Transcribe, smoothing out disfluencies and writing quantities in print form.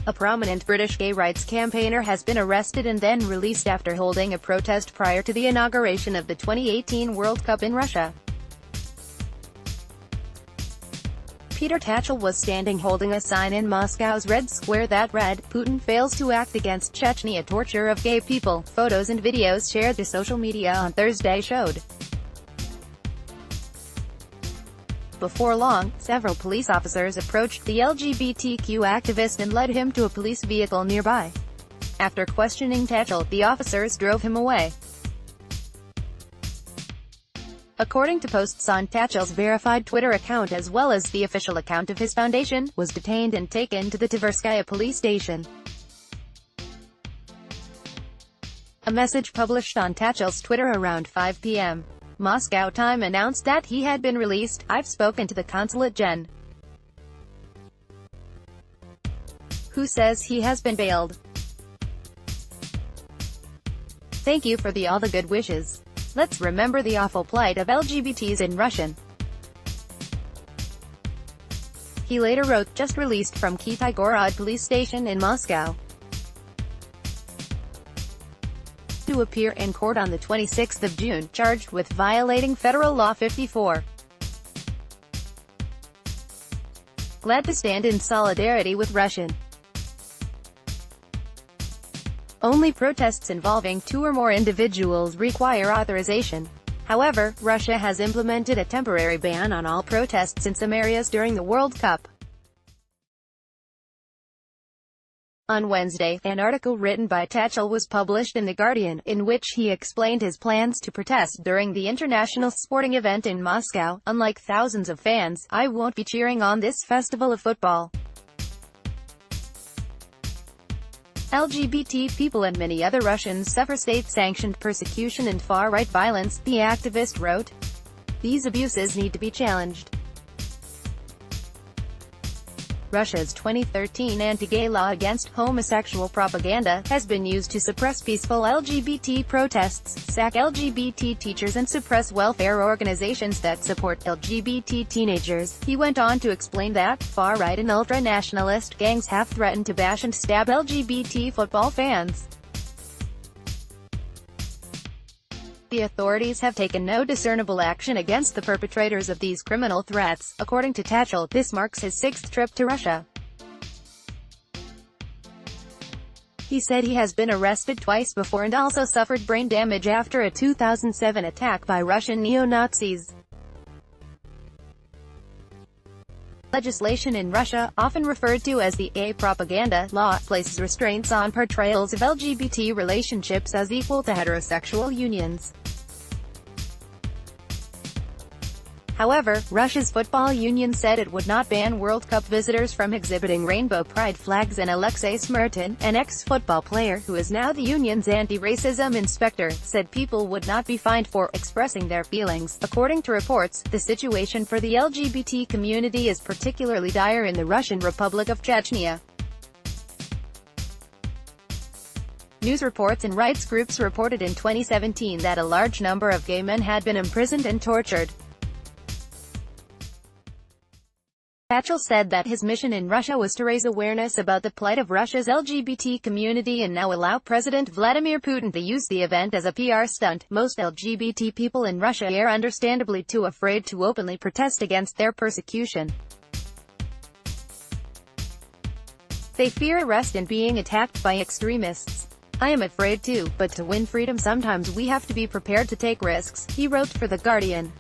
A prominent British gay rights campaigner has been arrested and then released after holding a protest prior to the inauguration of the 2018 World Cup in Russia. Peter Tatchell was standing holding a sign in Moscow's Red Square that read, "Putin fails to act against Chechnya torture of gay people." Photos and videos shared to social media on Thursday showed. Before long, several police officers approached the LGBTQ activist and led him to a police vehicle nearby. After questioning Tatchell, the officers drove him away. According to posts on Tatchell's verified Twitter account as well as the official account of his foundation, was detained and taken to the Tverskaya police station. A message published on Tatchell's Twitter around 5 p.m. Moscow time announced that he had been released. "I've spoken to the consulate gen, who says he has been bailed. Thank you for all the good wishes. Let's remember the awful plight of LGBTs in Russian." He later wrote, "Just released from Kitay-Gorod police station in Moscow to appear in court on the 26th of June, charged with violating Federal Law 54. Glad to stand in solidarity with Russian. Only protests involving 2 or more individuals require authorization. However, Russia has implemented a temporary ban on all protests in some areas during the World Cup." On Wednesday, an article written by Tatchell was published in The Guardian, in which he explained his plans to protest during the international sporting event in Moscow. "Unlike thousands of fans, I won't be cheering on this festival of football. LGBT people and many other Russians suffer state-sanctioned persecution and far-right violence," the activist wrote. "These abuses need to be challenged." Russia's 2013 anti-gay law against homosexual propaganda has been used to suppress peaceful LGBT protests, sack LGBT teachers and suppress welfare organizations that support LGBT teenagers. He went on to explain that far-right and ultra-nationalist gangs have threatened to bash and stab LGBT football fans. The authorities have taken no discernible action against the perpetrators of these criminal threats. According to Tatchell, this marks his 6th trip to Russia. He said he has been arrested twice before and also suffered brain damage after a 2007 attack by Russian neo-Nazis. Legislation in Russia, often referred to as the gay propaganda law, places restraints on portrayals of LGBT relationships as equal to heterosexual unions. However, Russia's football union said it would not ban World Cup visitors from exhibiting rainbow pride flags, and Alexei Smertin, an ex-football player who is now the union's anti-racism inspector, said people would not be fined for expressing their feelings. According to reports, the situation for the LGBT community is particularly dire in the Russian Republic of Chechnya. News reports and rights groups reported in 2017 that a large number of gay men had been imprisoned and tortured. Tatchell said that his mission in Russia was to raise awareness about the plight of Russia's LGBT community and now allow President Vladimir Putin to use the event as a PR stunt. Most LGBT people in Russia are understandably too afraid to openly protest against their persecution. They fear arrest and being attacked by extremists. "I am afraid too, but to win freedom sometimes we have to be prepared to take risks," he wrote for The Guardian.